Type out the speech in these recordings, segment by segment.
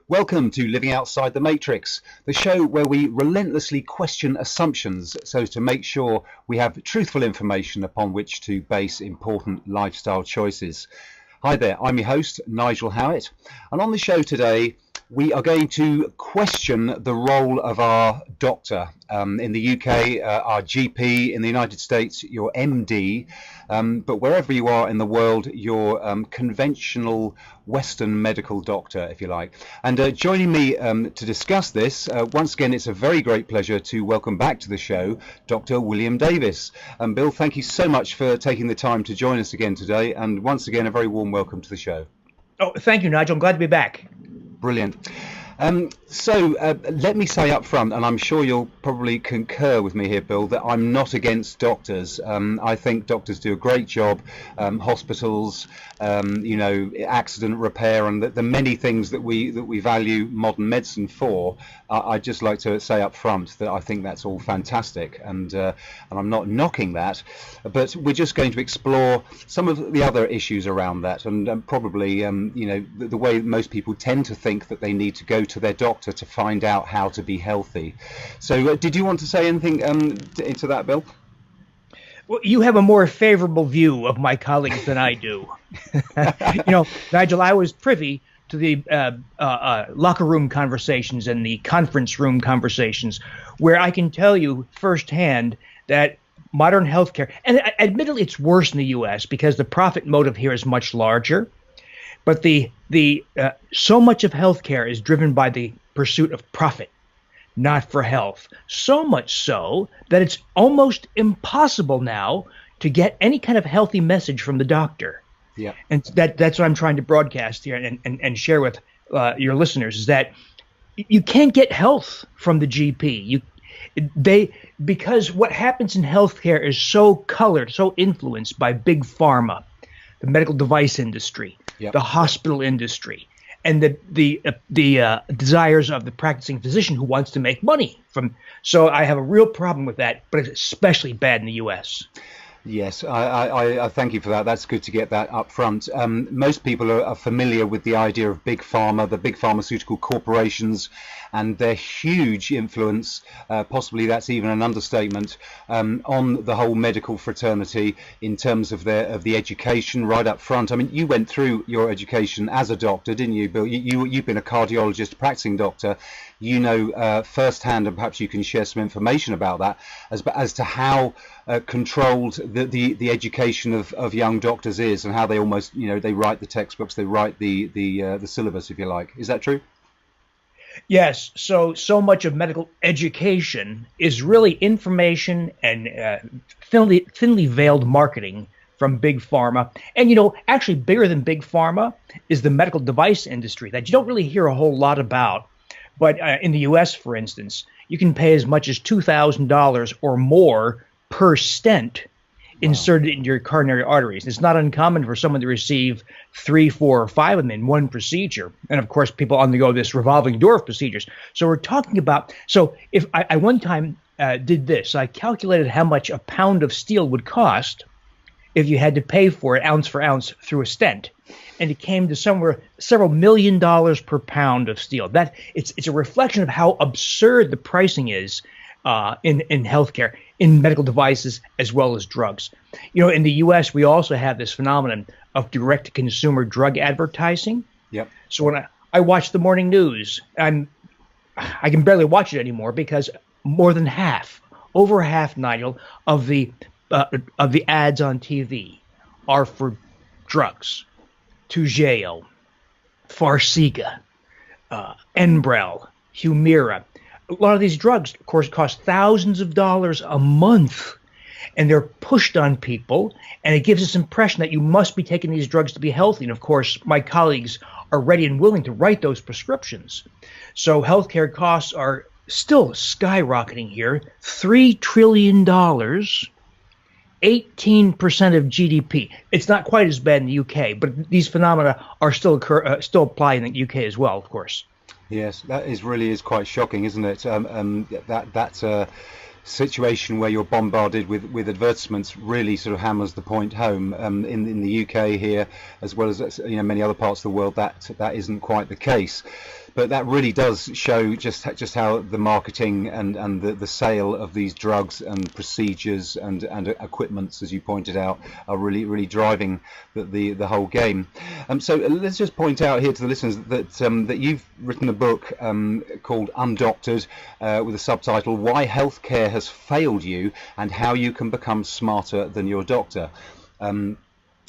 Welcome to Living Outside the Matrix, the show where we relentlessly question assumptions so as to make sure we have truthful information upon which to base important lifestyle choices. Hi there, I'm your host, Nigel Howitt, and on the show today we are going to question the role of our doctor. In the UK, our GP, in the United States, your MD, but wherever you are in the world, your conventional Western medical doctor, if you like. And joining me to discuss this, once again, it's a very great pleasure to welcome back to the show Dr. William Davis. Bill, thank you so much for taking the time to join us again today, and once again, a very warm welcome to the show. Oh, thank you, Nigel. I'm glad to be back. Brilliant. So let me say up front, and I'm sure you'll probably concur with me here, Bill, that I'm not against doctors. I think doctors do a great job, hospitals, accident repair, and the many things that we value modern medicine for. I'd just like to say up front that I think that's all fantastic, and I'm not knocking that, but we're just going to explore some of the other issues around that, and probably the way most people tend to think that they need to go to their doctor to find out how to be healthy. So did you want to say anything into that, Bill? Well, you have a more favorable view of my colleagues than I do. Nigel, I was privy to the locker room conversations and the conference room conversations where I can tell you firsthand that modern healthcare, and admittedly it's worse in the U.S. because the profit motive here is much larger, but the so much of healthcare is driven by the pursuit of profit, not for health. So much so that it's almost impossible now to get any kind of healthy message from the doctor. Yeah. And that's what I'm trying to broadcast here and share with your listeners, is that you can't get health from the GP. Because what happens in healthcare is so colored, so influenced by big pharma, the medical device industry, the hospital industry, and the desires of the practicing physician who wants to make money from. So I have a real problem with that, but it's especially bad in the U.S. Yes, I thank you for that. That's good to get that up front. Most people are familiar with the idea of big pharma, the big pharmaceutical corporations, and their huge influence, possibly that's even an understatement, on the whole medical fraternity in terms of the education right up front. I mean, you went through your education as a doctor, didn't you, Bill? You've been a cardiologist, practicing doctor. You know firsthand, and perhaps you can share some information about that as to how controlled the education of young doctors is, and how they almost, they write the textbooks, they write the syllabus, if you like. Is that true? Yes. So much of medical education is really information and thinly veiled marketing from big pharma. And, actually bigger than big pharma is the medical device industry that you don't really hear a whole lot about. But in the U.S., for instance, you can pay as much as $2,000 or more per stent inserted into your coronary arteries. It's not uncommon for someone to receive 3, 4, or 5 of them in one procedure. And of course, people undergo this revolving door of procedures. So we're talking about, so if I one time did this, I calculated how much a pound of steel would cost if you had to pay for it ounce for ounce through a stent. And it came to somewhere several $1 million per pound of steel. That it's a reflection of how absurd the pricing is in healthcare, in medical devices, as well as drugs. In the U.S., we also have this phenomenon of direct-to-consumer drug advertising. Yep. So when I watch the morning news, I can barely watch it anymore because more than half, over half, Nigel, of the ads on TV are for drugs. Toujeo, Farxiga, Enbrel, Humira. A lot of these drugs, of course, cost thousands of dollars a month, and they're pushed on people, and it gives this impression that you must be taking these drugs to be healthy. And of course, my colleagues are ready and willing to write those prescriptions. So healthcare costs are still skyrocketing here, $3 trillion. 18% of GDP. It's not quite as bad in the UK, but these phenomena are still apply in the UK as well, of course. Yes, that really is quite shocking, isn't it? That's a situation where you're bombarded with advertisements really sort of hammers the point home. In the UK here, as well as many other parts of the world, that isn't quite the case. But that really does show just how the marketing and the sale of these drugs and procedures and equipments, as you pointed out, are really driving the whole game. So let's just point out here to the listeners that you've written a book called Undoctored, with a subtitle, Why Healthcare Has Failed You and How You Can Become Smarter Than Your Doctor.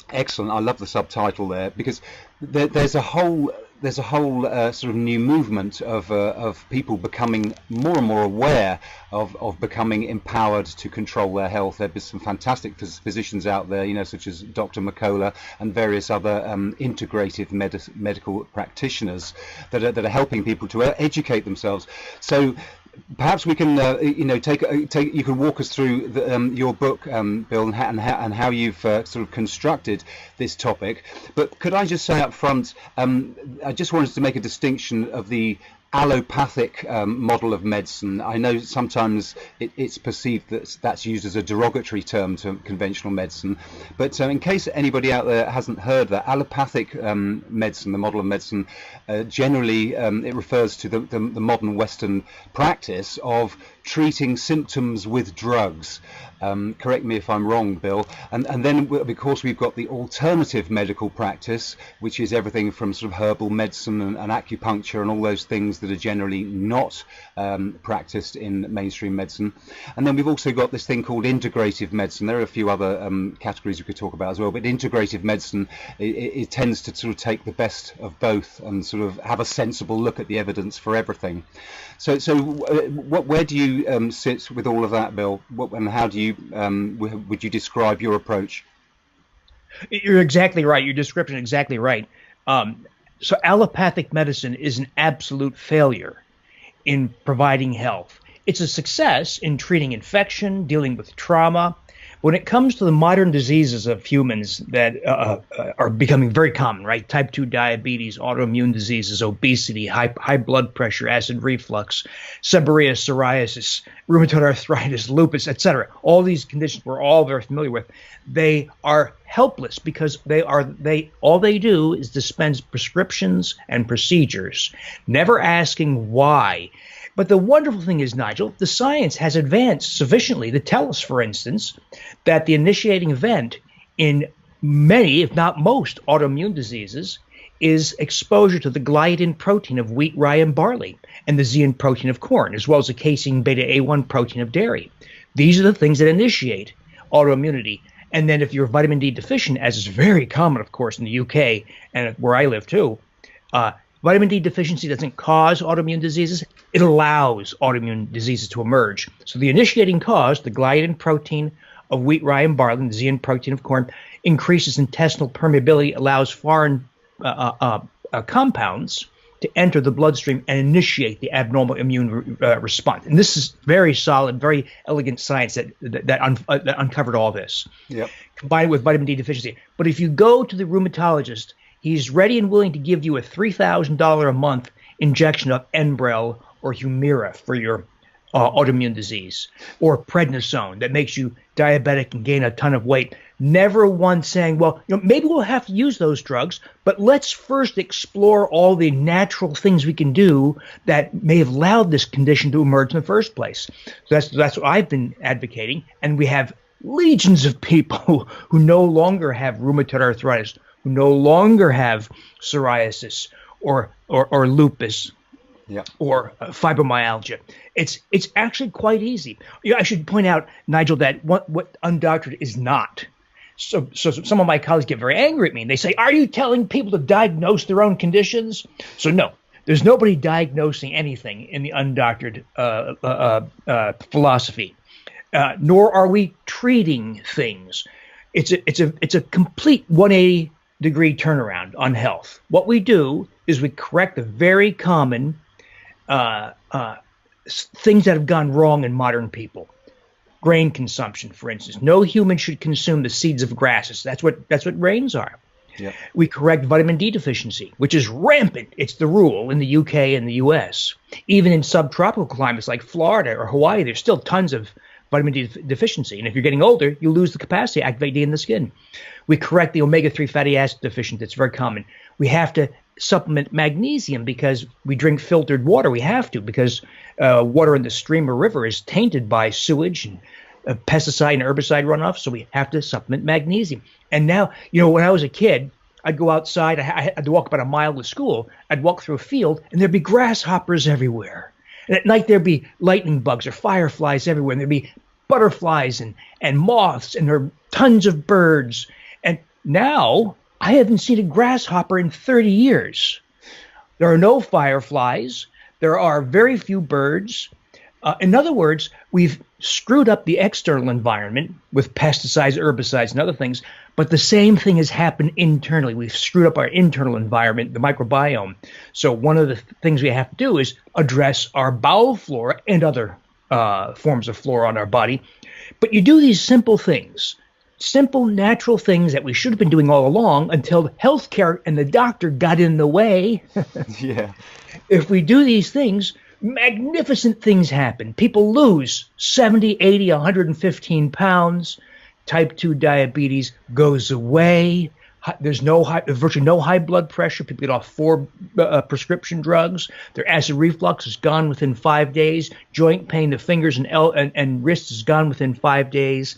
Excellent. I love the subtitle there, because there's a whole sort of new movement of people becoming more and more aware of becoming empowered to control their health. There's some fantastic physicians out there, such as Dr. McCullough and various other integrative medical practitioners that are helping people to educate themselves. So perhaps we can, you can walk us through your book, Bill, and how you've sort of constructed this topic. But could I just say up front, I just wanted to make a distinction of the allopathic model of medicine. I know sometimes it's perceived that that's used as a derogatory term to conventional medicine, but in case anybody out there hasn't heard that, allopathic medicine, the model of medicine, generally it refers to the modern Western practice of treating symptoms with drugs. Correct me if I'm wrong, Bill. And then, of course, we've got the alternative medical practice, which is everything from sort of herbal medicine and acupuncture and all those things that are generally not practiced in mainstream medicine. And then we've also got this thing called integrative medicine. There are a few other categories we could talk about as well, but integrative medicine, it tends to sort of take the best of both and sort of have a sensible look at the evidence for everything. So where do you sit with all of that, Bill? And how do you would you describe your approach? You're exactly right. Your description is exactly right. So allopathic medicine is an absolute failure in providing health. It's a success in treating infection, dealing with trauma. When it comes to the modern diseases of humans that are becoming very common, right? Type 2 diabetes, autoimmune diseases, obesity, high blood pressure, acid reflux, seborrhea, psoriasis, rheumatoid arthritis, lupus, etc. All these conditions we're all very familiar with. They are helpless because all they do is dispense prescriptions and procedures, never asking why. But the wonderful thing is, Nigel, the science has advanced sufficiently to tell us, for instance, that the initiating event in many, if not most, autoimmune diseases is exposure to the gliadin protein of wheat, rye, and barley, and the zein protein of corn, as well as the casein beta A1 protein of dairy. These are the things that initiate autoimmunity. And then if you're vitamin D deficient, as is very common, of course, in the UK and where I live too, vitamin D deficiency doesn't cause autoimmune diseases. It allows autoimmune diseases to emerge. So the initiating cause, the gliadin protein of wheat, rye, and barley, the zein protein of corn, increases intestinal permeability, allows foreign compounds to enter the bloodstream and initiate the abnormal immune response. And this is very solid, very elegant science that uncovered all this, yep, combined with vitamin D deficiency. But if you go to the rheumatologist, he's ready and willing to give you a $3,000 a month injection of Enbrel or Humira for your autoimmune disease, or prednisone that makes you diabetic and gain a ton of weight. Never once saying, well, maybe we'll have to use those drugs, but let's first explore all the natural things we can do that may have allowed this condition to emerge in the first place. So that's what I've been advocating, and we have legions of people who no longer have rheumatoid arthritis, who no longer have psoriasis or lupus, yeah, or fibromyalgia. It's actually quite easy. I should point out, Nigel, that what Undoctored is not. So some of my colleagues get very angry at me, and they say, are you telling people to diagnose their own conditions? So no, there's nobody diagnosing anything in the Undoctored philosophy, nor are we treating things. It's a complete 180-degree turnaround on health. What we do is we correct the very common things that have gone wrong in modern people. Grain consumption, for instance. No human should consume the seeds of grasses. That's what grains are. Yep. We correct vitamin D deficiency, which is rampant. It's the rule in the UK and the US. Even in subtropical climates like Florida or Hawaii, there's still tons of vitamin D deficiency. And if you're getting older, you lose the capacity to activate D in the skin. We correct the omega-3 fatty acid deficiency. That's very common. We have to supplement magnesium because we drink filtered water. We have to, because water in the stream or river is tainted by sewage and pesticide and herbicide runoff. So we have to supplement magnesium. And now, when I was a kid, I'd go outside. I had to walk about a mile to school. I'd walk through a field, and there'd be grasshoppers everywhere. And at night, there'd be lightning bugs or fireflies everywhere. And there'd be butterflies and moths, and there are tons of birds. And now I haven't seen a grasshopper in 30 years. There are no fireflies. There are very few birds. In other words, we've screwed up the external environment with pesticides, herbicides, and other things, but the same thing has happened internally. We've screwed up our internal environment, the microbiome. So one of the things we have to do is address our bowel flora and other forms of flora on our body. But you do these simple things, simple, natural things that we should have been doing all along until healthcare and the doctor got in the way. Yeah. If we do these things, magnificent things happen. People lose 70, 80, 115 pounds. Type 2 diabetes goes away. There's virtually no high blood pressure. People get off 4 prescription drugs. Their acid reflux is gone within 5 days. Joint pain, the fingers and wrists is gone within 5 days.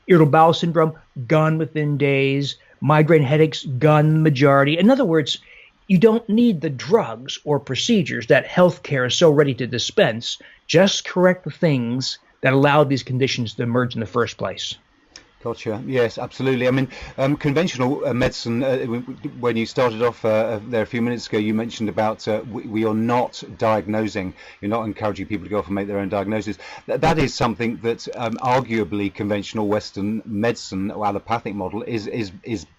Irritable bowel syndrome, gone within days. Migraine headaches, gone the majority. In other words, you don't need the drugs or procedures that healthcare is so ready to dispense. Just correct the things that allowed these conditions to emerge in the first place. Gotcha. Yes, absolutely. I mean, conventional medicine, when you started off there a few minutes ago, you mentioned about we are not diagnosing, you're not encouraging people to go off and make their own diagnosis. That is something that arguably conventional Western medicine or allopathic model is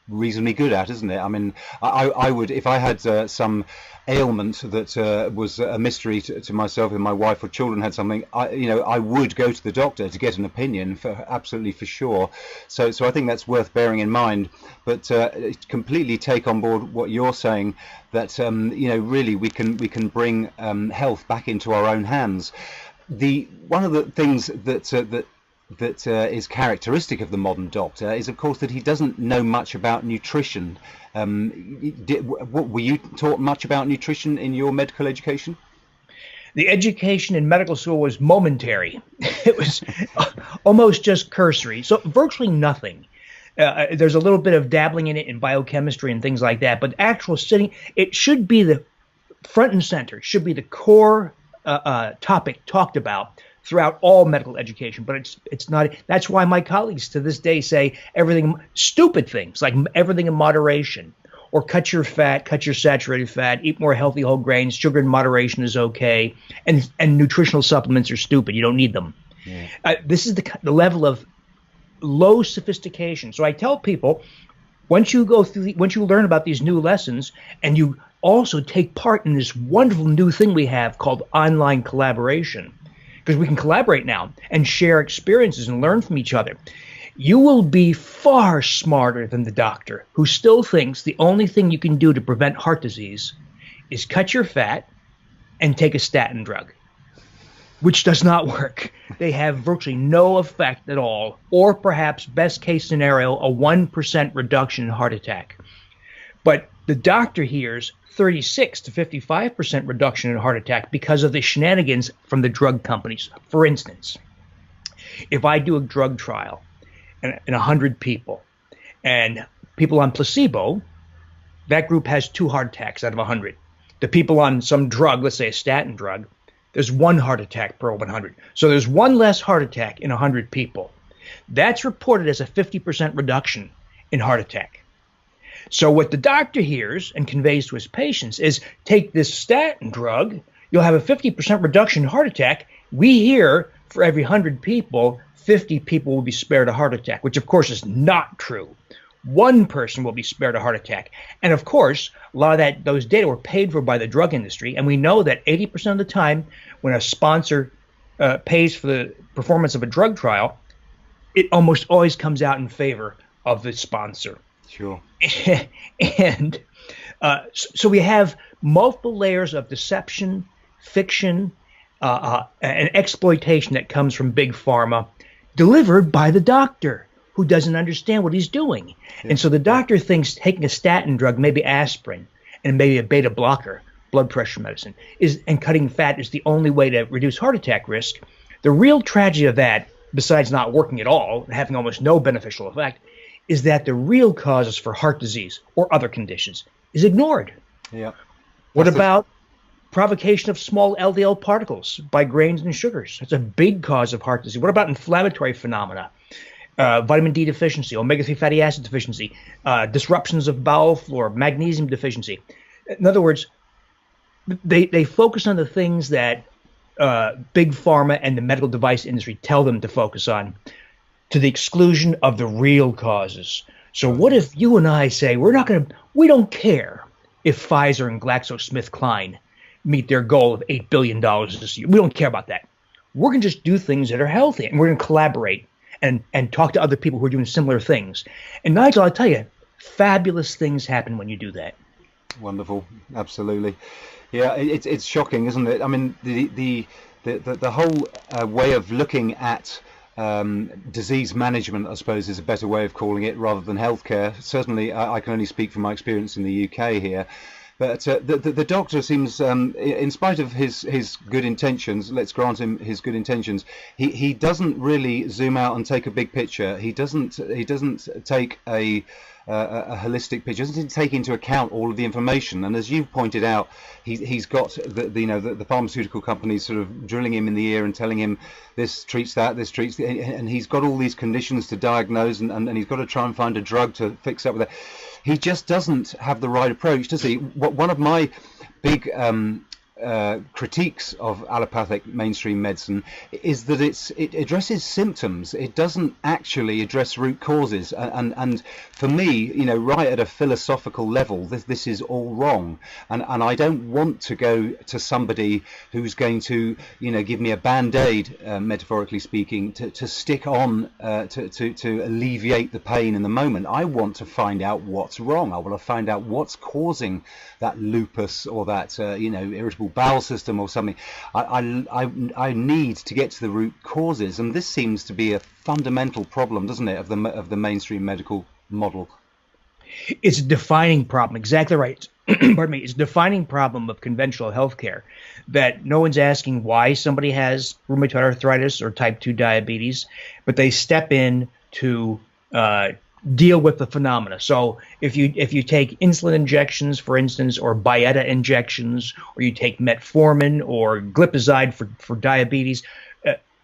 reasonably good at, isn't it? I mean, I would, if I had some ailment that was a mystery to myself, and my wife or children had something, I would go to the doctor to get an opinion, absolutely for sure. So I think that's worth bearing in mind. But completely take on board what you're saying, that really we can bring health back into our own hands. One of the things that is characteristic of the modern doctor is, of course, that he doesn't know much about nutrition. Were you taught much about nutrition in your medical education? The education in medical school was momentary. It was almost just cursory, so virtually nothing. There's a little bit of dabbling in it in biochemistry and things like that, but actual sitting, it should be the front and center, should be the core topic talked about throughout all medical education, but it's not. That's why my colleagues to this day say everything, stupid things like everything in moderation, or cut your fat, cut your saturated fat, eat more healthy whole grains, sugar in moderation is okay, and nutritional supplements are stupid. You don't need them. Yeah. This is the level of low sophistication. So I tell people, once you learn about these new lessons, and you also take part in this wonderful new thing we have called online collaboration, because we can collaborate now and share experiences and learn from each other, you will be far smarter than the doctor, who still thinks the only thing you can do to prevent heart disease is cut your fat and take a statin drug, which does not work. They have virtually no effect at all, or perhaps best case scenario, a 1% reduction in heart attack. But the doctor hears 36 to 55% reduction in heart attack because of the shenanigans from the drug companies. For instance, if I do a drug trial in 100 people, and people on placebo, that group has 2 heart attacks out of 100. The people on some drug, let's say a statin drug, there's 1 heart attack per 100. So there's 1 less heart attack in 100 people. That's reported as a 50% reduction in heart attack. So what the doctor hears and conveys to his patients is, take this statin drug, you'll have a 50% reduction in heart attack. We hear for every 100 people, 50 people will be spared a heart attack, which of course is not true. 1 person will be spared a heart attack. And of course, a lot of those data were paid for by the drug industry. And we know that 80% of the time when a sponsor pays for the performance of a drug trial, it almost always comes out in favor of the sponsor. Sure. And so we have multiple layers of deception, fiction, and exploitation that comes from big pharma, delivered by the doctor, who doesn't understand what he's doing. Yeah. And so the doctor thinks taking a statin drug, maybe aspirin, and maybe a beta blocker, blood pressure medicine, and cutting fat is the only way to reduce heart attack risk. The real tragedy of that, besides not working at all, having almost no beneficial effect, is that the real causes for heart disease or other conditions is ignored. Yeah. What about provocation of small LDL particles by grains and sugars? That's a big cause of heart disease. What about inflammatory phenomena? Vitamin D deficiency, omega-3 fatty acid deficiency, disruptions of bowel flora, magnesium deficiency. In other words, they focus on the things that big pharma and the medical device industry tell them to focus on, to the exclusion of the real causes. So what if you and I say we don't care if Pfizer and GlaxoSmithKline meet their goal of $8 billion this year? We don't care about that. We're going to just do things that are healthy, and we're going to collaborate and talk to other people who are doing similar things. And Nigel, I'll tell you, fabulous things happen when you do that. Wonderful, absolutely. Yeah, it's shocking, isn't it? I mean, the whole way of looking at disease management, I suppose, is a better way of calling it, rather than healthcare. Certainly, I can only speak from my experience in the UK here. But the doctor seems, in spite of his good intentions, let's grant him his good intentions, he doesn't really zoom out and take a big picture. He doesn't take a holistic picture. Doesn't take into account all of the information. And as you've pointed out, he's got the pharmaceutical companies sort of drilling him in the ear and telling him this treats that, this treats, and he's got all these conditions to diagnose, and he's got to try and find a drug to fix up with that. He just doesn't have the right approach, does he? One of my big critiques of allopathic mainstream medicine is that it addresses symptoms. It doesn't actually address root causes. And for me, right at a philosophical level, this is all wrong. And I don't want to go to somebody who's going to, give me a band-aid, metaphorically speaking, to stick on to alleviate the pain in the moment. I want to find out what's wrong. I want to find out what's causing that lupus or that irritable bowel system or something. I need to get to the root causes, and this seems to be a fundamental problem, doesn't it, of the mainstream medical model? It's a defining problem. Exactly right. Pardon me. It's a defining problem of conventional healthcare, that no one's asking why somebody has rheumatoid arthritis or type 2 diabetes, but they step in to deal with the phenomena. So if you take insulin injections, for instance, or Byetta injections, or you take metformin or glipizide for diabetes,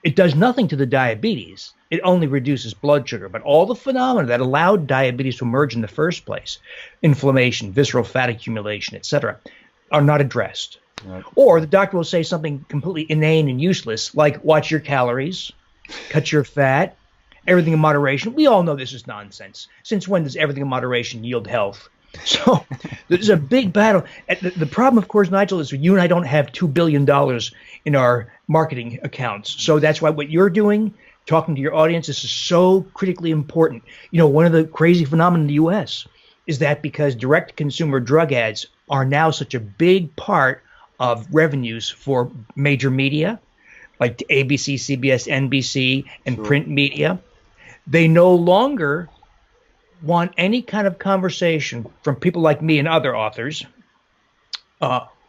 it does nothing to the diabetes. It only reduces blood sugar. But all the phenomena that allowed diabetes to emerge in the first place, inflammation, visceral fat accumulation, etc., are not addressed. Right. Or the doctor will say something completely inane and useless, like watch your calories, cut your fat, everything in moderation. We all know this is nonsense. Since when does everything in moderation yield health? So there's a big battle. The problem, of course, Nigel, is you and I don't have $2 billion in our marketing accounts. So that's why what you're doing, talking to your audience, this is so critically important. One of the crazy phenomena in the U.S. is that because direct-to-consumer drug ads are now such a big part of revenues for major media, like ABC, CBS, NBC, and print media, they no longer want any kind of conversation from people like me and other authors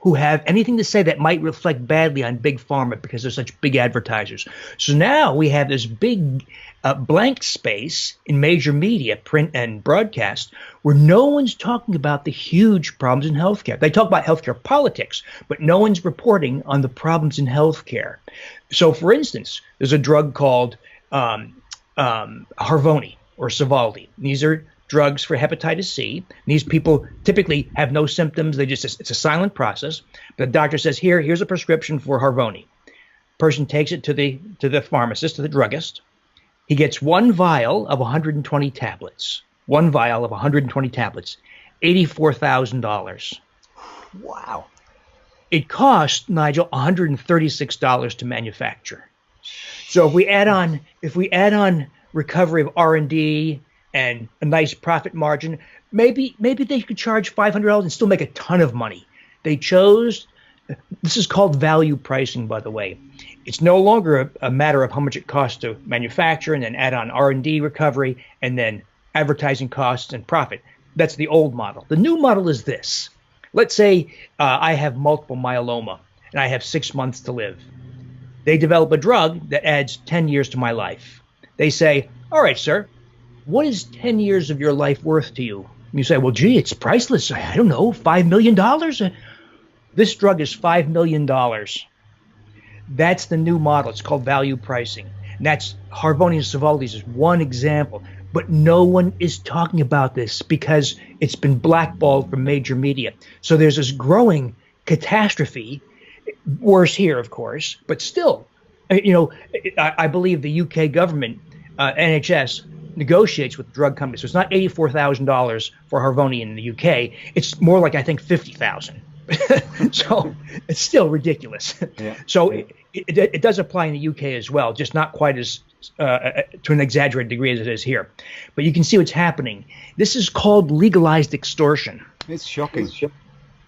who have anything to say that might reflect badly on big pharma because they're such big advertisers. So now we have this big blank space in major media, print and broadcast, where no one's talking about the huge problems in healthcare. They talk about healthcare politics, but no one's reporting on the problems in healthcare. So, for instance, there's a drug called Harvoni or Sovaldi. These are drugs for hepatitis C. These people typically have no symptoms. It's a silent process. But the doctor says, here's a prescription for Harvoni. Person takes it to the pharmacist, to the druggist. He gets one vial of 120 tablets. One vial of 120 tablets. $84,000. Wow. It cost, Nigel, $136 to manufacture. So if we add on recovery of R&D and a nice profit margin, maybe they could charge $500 and still make a ton of money. They chose, this is called value pricing, by the way. It's no longer a matter of how much it costs to manufacture and then add on R&D recovery and then advertising costs and profit. That's the old model. The new model is this. Let's say I have multiple myeloma and I have 6 months to live. They develop a drug that adds 10 years to my life. They say, all right, sir, what is 10 years of your life worth to you? And you say, well, gee, it's priceless. I don't know, $5 million? This drug is $5 million. That's the new model. It's called value pricing. And that's Harvoni and Sovaldi's is one example. But no one is talking about this because it's been blackballed from major media. So there's this growing catastrophe, worse here, of course, but still, I believe the UK government, NHS, negotiates with drug companies. So it's not $84,000 for Harvoni in the UK. It's more like, I think, $50,000. So it's still ridiculous. Yeah. So it does apply in the UK as well, just not quite as to an exaggerated degree as it is here. But you can see what's happening. This is called legalized extortion. It's shocking.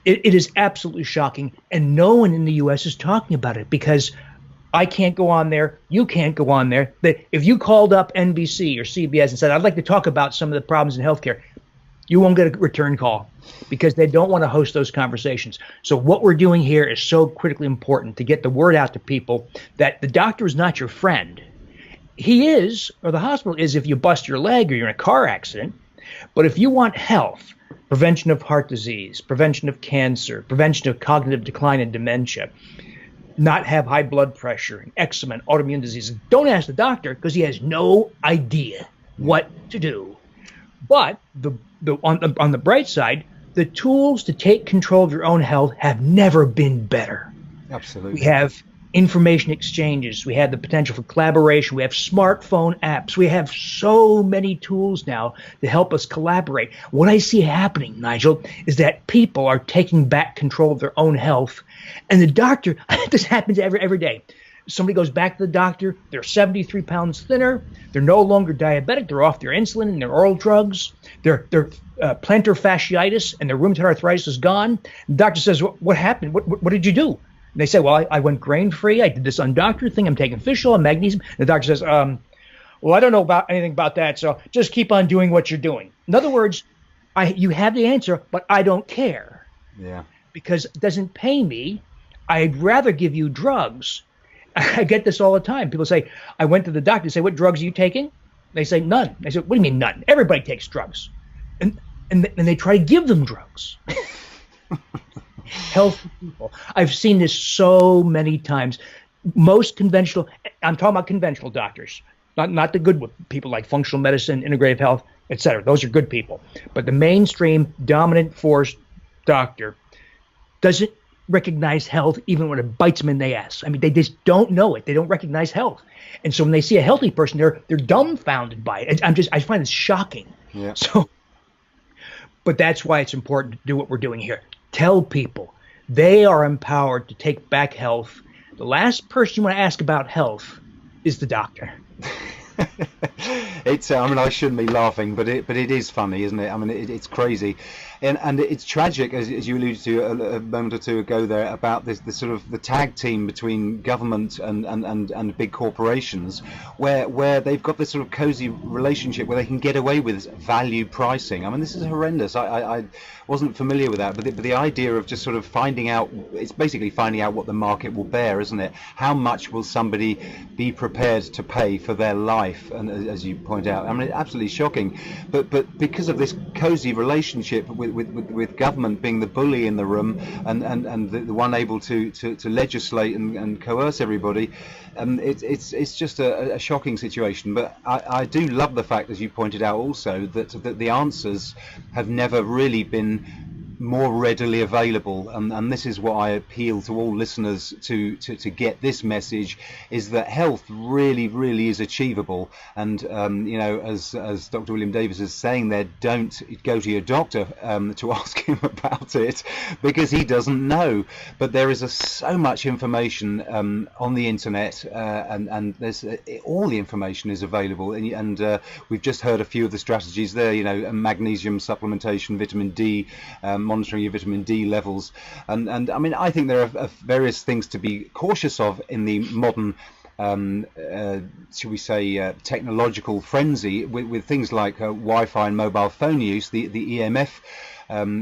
It is absolutely shocking, and no one in the U.S. is talking about it because I can't go on there. You can't go on there. If you called up NBC or CBS and said, I'd like to talk about some of the problems in healthcare, you won't get a return call because they don't want to host those conversations. So what we're doing here is so critically important to get the word out to people that the doctor is not your friend. He is, or the hospital is if you bust your leg or you're in a car accident. But if you want health, prevention of heart disease, prevention of cancer, prevention of cognitive decline and dementia, not have high blood pressure, and eczema, and autoimmune diseases, don't ask the doctor because he has no idea what to do. But on the bright side, the tools to take control of your own health have never been better. Absolutely. We have information exchanges. We have the potential for collaboration. We have smartphone apps. We have so many tools now to help us collaborate. What I see happening, Nigel, is that people are taking back control of their own health. And the doctor, this happens every day. Somebody goes back to the doctor. They're 73 pounds thinner. They're no longer diabetic. They're off their insulin and their oral drugs. Their plantar fasciitis and their rheumatoid arthritis is gone. The doctor says, what happened? What did you do? And they say, well, I went grain-free. I did this Undoctored thing. I'm taking fish oil and magnesium. And the doctor says, well, I don't know anything about that, so just keep on doing what you're doing. In other words, you have the answer, but I don't care. Yeah. Because it doesn't pay me. I'd rather give you drugs. I get this all the time. People say, I went to the doctor and say, what drugs are you taking? They say, none. I said, what do you mean none? Everybody takes drugs. And they try to give them drugs. Healthy people. I've seen this so many times. Most conventional, I'm talking about conventional doctors, not the good people like functional medicine, integrative health, etc. Those are good people. But the mainstream dominant force doctor doesn't recognize health even when it bites them in the ass. I mean, they just don't know it. They don't recognize health. And so when they see a healthy person, they're dumbfounded by it. I find it shocking. Yeah. But that's why it's important to do what we're doing here. Tell people they are empowered to take back health. The last person you want to ask about health is the doctor. It's I shouldn't be laughing, but it is funny, isn't it? I mean, it's crazy, and it's tragic, as you alluded to a moment or two ago there, about this sort of the tag team between government and big corporations, where they've got this sort of cozy relationship where they can get away with value pricing. I mean, this is horrendous. I wasn't familiar with that, but the idea of just sort of finding out, it's basically finding out what the market will bear, isn't it? How much will somebody be prepared to pay for their life? And as you point out, I mean, it's absolutely shocking. But because of this cozy relationship with government being the bully in the room and the one able to legislate and coerce everybody, it's just a shocking situation. But I do love the fact, as you pointed out also, that the answers have never really been more readily available, and this is what I appeal to all listeners to get this message, is that health really is achievable. And as Dr. William Davis is saying there, don't go to your doctor to ask him about it, because he doesn't know. But there is so much information on the internet, and there's all the information is available, and we've just heard a few of the strategies there, magnesium supplementation, vitamin D, monitoring your vitamin D levels, and I mean, I think there are various things to be cautious of in the modern should we say technological frenzy with things like Wi-Fi and mobile phone use, the EMF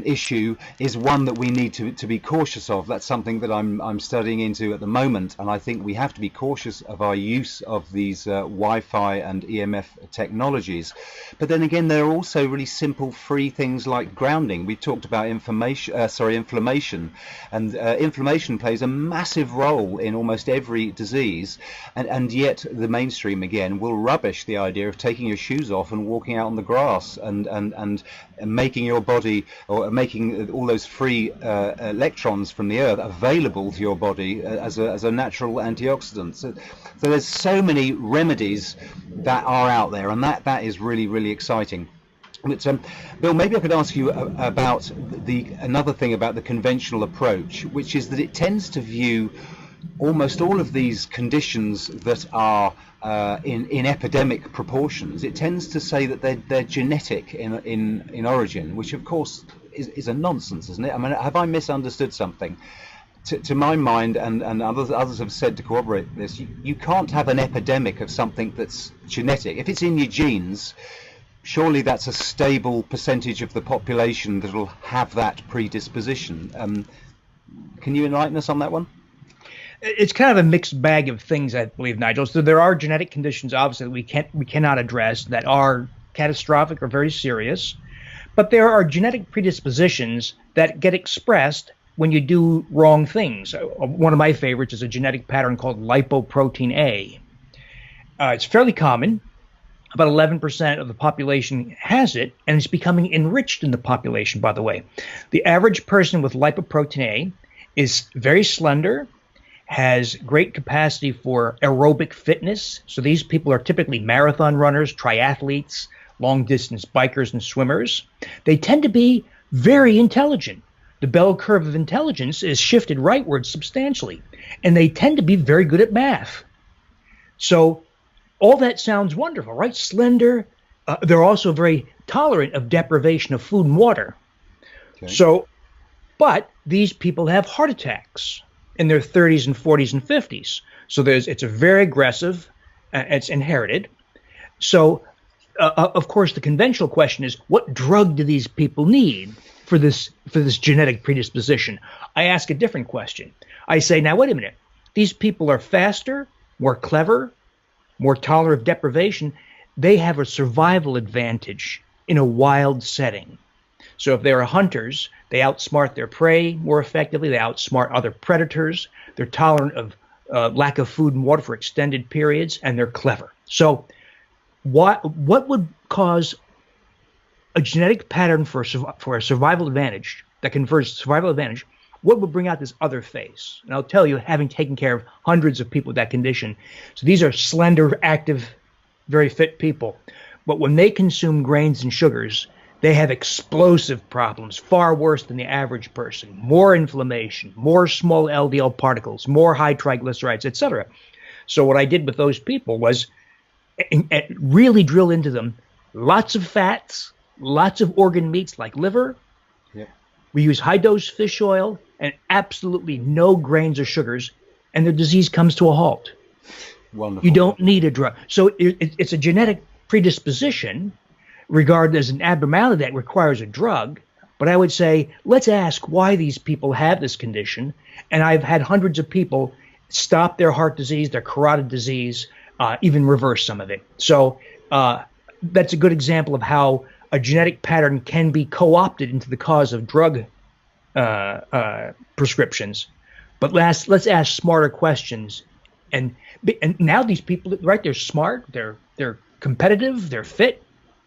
issue is one that we need to be cautious of. That's something that I'm studying into at the moment, and I think we have to be cautious of our use of these Wi-Fi and EMF technologies. But then again, there are also really simple, free things like grounding. We talked about inflammation, and inflammation plays a massive role in almost every disease, and yet the mainstream again will rubbish the idea of taking your shoes off and walking out on the grass and making your body, or making all those free electrons from the earth available to your body as a natural antioxidant. So there's so many remedies that are out there, and that is really, really exciting. But, Bill, maybe I could ask you about another thing about the conventional approach, which is that it tends to view almost all of these conditions that are in epidemic proportions. It tends to say that they're genetic in origin, which of course is a nonsense, isn't it? I mean, have I misunderstood something? To my mind, and others have said to corroborate this, you can't have an epidemic of something that's genetic. If it's in your genes, surely that's a stable percentage of the population that will have that predisposition. Can you enlighten us on that one? It's kind of a mixed bag of things, I believe, Nigel. So there are genetic conditions, obviously, we cannot address that are catastrophic or very serious, but there are genetic predispositions that get expressed when you do wrong things. One of my favorites is a genetic pattern called lipoprotein A. It's fairly common. About 11% of the population has it, and it's becoming enriched in the population, by the way. The average person with lipoprotein A is very slender, has great capacity for aerobic fitness. So these people are typically marathon runners, triathletes, long-distance bikers, and swimmers. They tend to be very intelligent. The bell curve of intelligence is shifted rightward substantially, and they tend to be very good at math. So all that sounds wonderful, right? Slender. They're also very tolerant of deprivation of food and water. Okay. But these people have heart attacks in their 30s and 40s and 50s. So it's a very aggressive, it's inherited. So, of course, the conventional question is, what drug do these people need for this genetic predisposition? I ask a different question. I say, now, wait a minute. These people are faster, more clever, more tolerant of deprivation. They have a survival advantage in a wild setting. So if they're hunters, they outsmart their prey more effectively. They outsmart other predators. They're tolerant of lack of food and water for extended periods, and they're clever. So what would cause a genetic pattern for a survival advantage that confers survival advantage? What would bring out this other phase? And I'll tell you, having taken care of hundreds of people with that condition. So these are slender, active, very fit people. But when they consume grains and sugars, they have explosive problems, far worse than the average person. More inflammation, more small LDL particles, more high triglycerides, etc. So what I did with those people was really drill into them. Lots of fats, lots of organ meats like liver. Yeah. We use high-dose fish oil and absolutely no grains or sugars, and the disease comes to a halt. Wonderful. You don't need a drug. So it's a genetic predisposition regarded as an abnormality that requires a drug. But I would say, let's ask why these people have this condition. And I've had hundreds of people stop their heart disease, their carotid disease, even reverse some of it. So that's a good example of how a genetic pattern can be co-opted into the cause of drug prescriptions. But let's ask smarter questions. And now these people, right, they're smart, they're competitive, they're fit,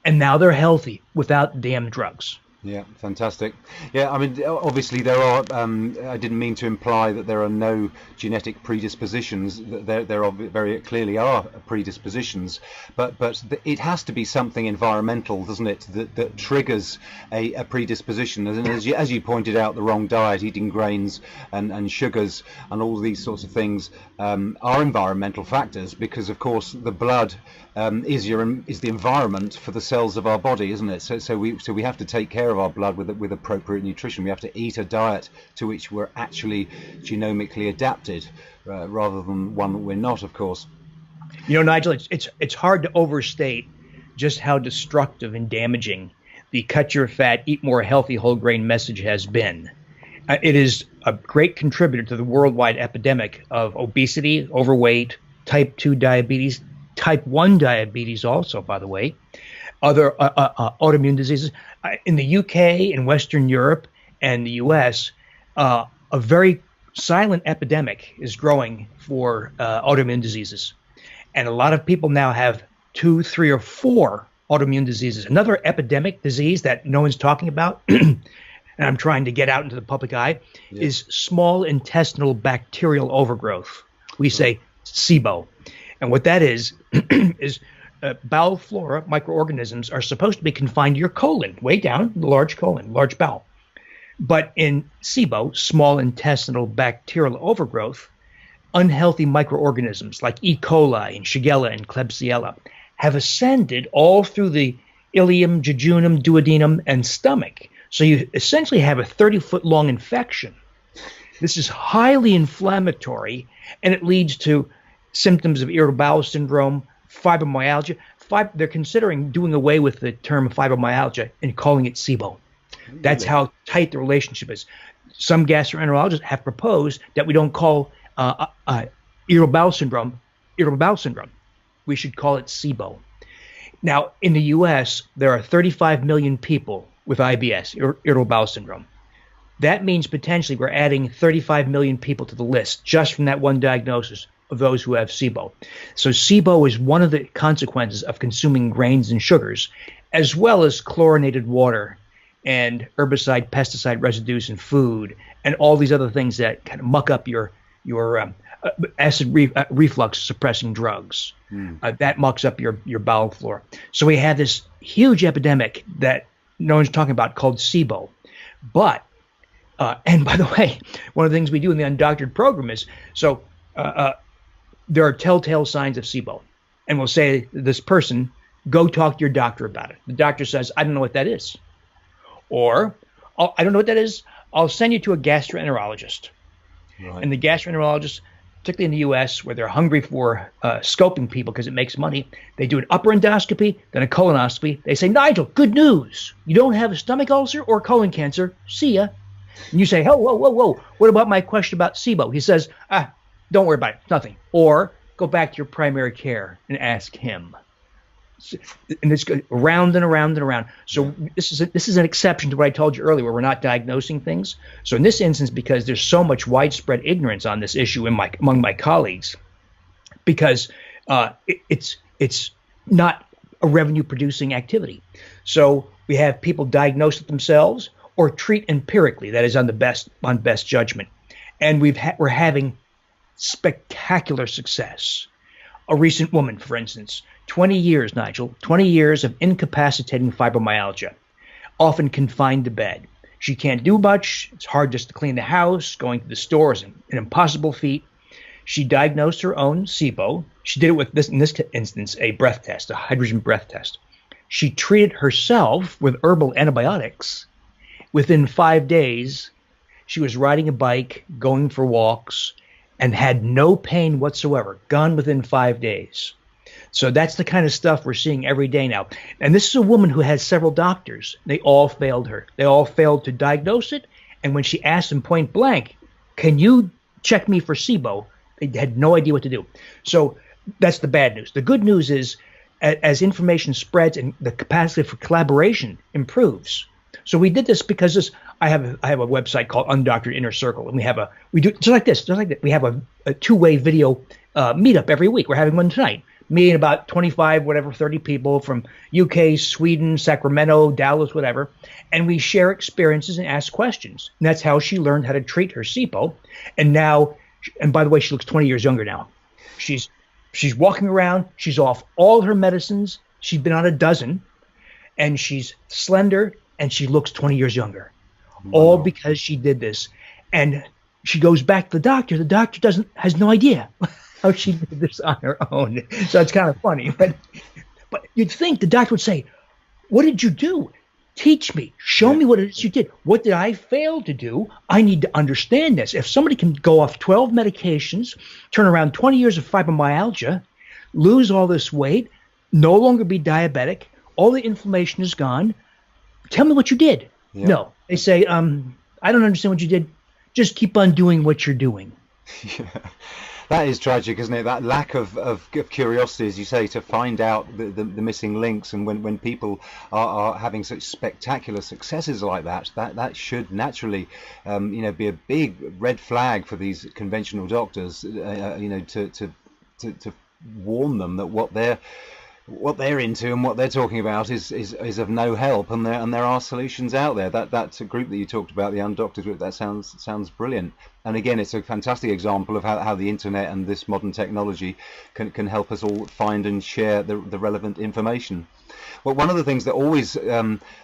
and now they're healthy without damn drugs. Yeah, fantastic. Yeah, I mean, obviously there are, I didn't mean to imply that there are no genetic predispositions. There are very clearly are predispositions, but it has to be something environmental, doesn't it, that triggers a predisposition. And as you pointed out, the wrong diet, eating grains and sugars and all these sorts of things are environmental factors, because of course the blood is the environment for the cells of our body, isn't it? So we have to take care of our blood with appropriate nutrition. We have to eat a diet to which we're actually genomically adapted, rather than one that we're not, of course. You know, Nigel, it's hard to overstate just how destructive and damaging the cut your fat, eat more healthy whole grain message has been. It is a great contributor to the worldwide epidemic of obesity, overweight, type 2 diabetes, type 1 diabetes also, by the way, other autoimmune diseases. In the UK, in Western Europe, and the US, a very silent epidemic is growing for autoimmune diseases. And a lot of people now have 2, 3, or 4 autoimmune diseases. Another epidemic disease that no one's talking about, and I'm trying to get out into the public eye, is small intestinal bacterial overgrowth. We say Sibo. And what that is bowel flora, microorganisms, are supposed to be confined to your colon, way down, the large colon, large bowel. But in Sibo, small intestinal bacterial overgrowth, unhealthy microorganisms like E. coli and Shigella and Klebsiella have ascended all through the ileum, jejunum, duodenum, and stomach. So you essentially have a 30-foot long infection. This is highly inflammatory, and it leads to symptoms of irritable bowel syndrome, fibromyalgia. They're considering doing away with the term fibromyalgia and calling it Sibo. That's how tight the relationship is. Some gastroenterologists have proposed that we don't call irritable bowel syndrome. We should call it Sibo. Now, in the U.S., there are 35 million people with IBS, irritable bowel syndrome. That means potentially we're adding 35 million people to the list just from that one diagnosis of those who have Sibo. So Sibo is one of the consequences of consuming grains and sugars, as well as chlorinated water and herbicide, pesticide residues in food, and all these other things that kind of muck up your acid reflux suppressing drugs. That mucks up your bowel flora. So we have this huge epidemic that no one's talking about called Sibo. But, and by the way, one of the things we do in the Undoctored program is, there are telltale signs of Sibo. And we'll say to this person, go talk to your doctor about it. The doctor says, I don't know what that is. Or, I don't know what that is. I'll send you to a gastroenterologist. Right. And the gastroenterologist, particularly in the U.S., where they're hungry for scoping people because it makes money, they do an upper endoscopy, then a colonoscopy. They say, Nigel, good news. You don't have a stomach ulcer or colon cancer. See ya. And you say, oh, whoa. What about my question about Sibo? He says, don't worry about it. It's nothing. Or go back to your primary care and ask him. And this goes around and around and around. So this is an exception to what I told you earlier, where we're not diagnosing things. So in this instance, because there's so much widespread ignorance on this issue among my colleagues, because it's not a revenue-producing activity. So we have people diagnose it themselves or treat empirically, that is on best judgment. And we're having spectacular success. A recent woman, for instance, 20 years, Nigel, 20 years of incapacitating fibromyalgia, often confined to bed. She can't do much. It's hard just to clean the house. Going to the store is an impossible feat. She diagnosed her own Sibo. She did it with in this instance, a breath test, a hydrogen breath test. She treated herself with herbal antibiotics. Within 5 days, she was riding a bike, going for walks, and had no pain whatsoever, gone within 5 days. So that's the kind of stuff we're seeing every day now. And this is a woman who has several doctors. They all failed her. They all failed to diagnose it. And when she asked them point blank, can you check me for Sibo? They had no idea what to do. So that's the bad news. The good news is as information spreads and the capacity for collaboration improves. So we did this because I have a website called Undoctored Inner Circle, and we do just like this. We have a two-way video meetup every week. We're having one tonight. Me and about 30 people from UK, Sweden, Sacramento, Dallas, whatever, and we share experiences and ask questions. And that's how she learned how to treat her Sibo. And by the way, she looks 20 years younger now. She's walking around. She's off all her medicines. She's been on a dozen, and she's slender, and she looks 20 years younger. Wow. All because she did this. And she goes back to the doctor. The doctor has no idea how she did this on her own. So it's kind of funny. But you'd think the doctor would say, what did you do? Teach me. Show me what it is you did. What did I fail to do? I need to understand this. If somebody can go off 12 medications, turn around 20 years of fibromyalgia, lose all this weight, no longer be diabetic, all the inflammation is gone, tell me what you did. Yeah. No, they say, I don't understand what you did. Just keep on doing what you're doing. Yeah. That is tragic, isn't it? That lack of curiosity, as you say, to find out the missing links. And when people are having such spectacular successes like that should naturally, be a big red flag for these conventional doctors, to warn them that what they're into and what they're talking about is of no help, and there are solutions out there. That's a group that you talked about, the Undoctored group. That sounds brilliant. And again, it's a fantastic example of how the internet and this modern technology can help us all find and share the relevant information. Well, one of the things that always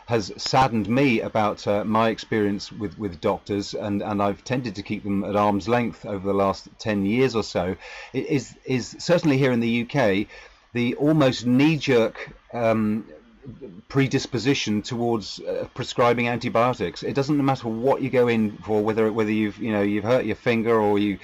has saddened me about my experience with doctors, and I've tended to keep them at arm's length over the last 10 years or so, is certainly here in the UK, the almost knee-jerk predisposition towards prescribing antibiotics. It doesn't matter what you go in for, whether you've hurt your finger, or you've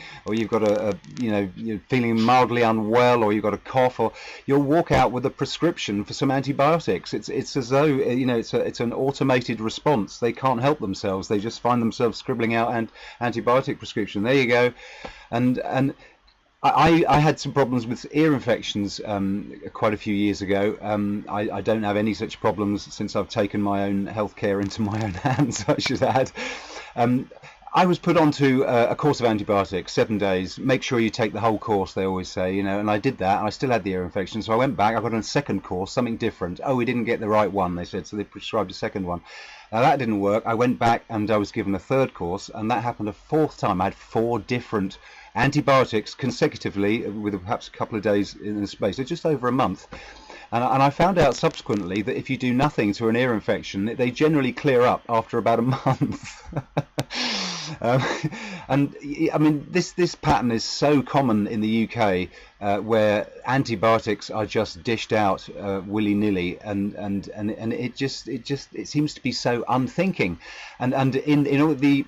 got you're feeling mildly unwell, or you've got a cough, or you'll walk out with a prescription for some antibiotics. It's as though it's an automated response. They can't help themselves. They just find themselves scribbling out an antibiotic prescription. There you go, and I had some problems with ear infections quite a few years ago. I don't have any such problems since I've taken my own healthcare into my own hands, I should add. I was put onto a course of antibiotics, 7 days. Make sure you take the whole course, they always say, and I did that, and I still had the ear infection. So I went back, I got on a second course, something different. Oh, we didn't get the right one, they said, so they prescribed a second one. Now that didn't work. I went back and I was given a third course, and that happened a fourth time. I had 4 different antibiotics consecutively, with perhaps a couple of days in the space, so just over a month. And I found out subsequently that if you do nothing to an ear infection, they generally clear up after about a month. And I mean, this pattern is so common in the UK, where antibiotics are just dished out willy-nilly, and it seems to be so unthinking. And in all the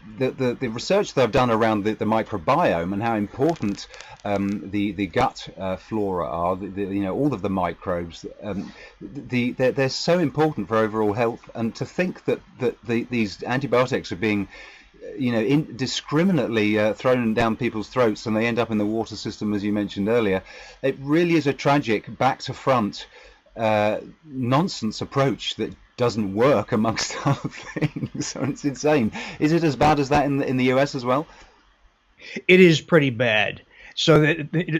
research that I've done around the microbiome and how important the gut flora are, all of the microbes, they're so important for overall health. And to think that these antibiotics are being indiscriminately thrown down people's throats, and they end up in the water system, as you mentioned earlier, it really is a tragic back to front nonsense approach that doesn't work, amongst other things. So it's insane. Is it as bad as that in the US as well? It is pretty bad. So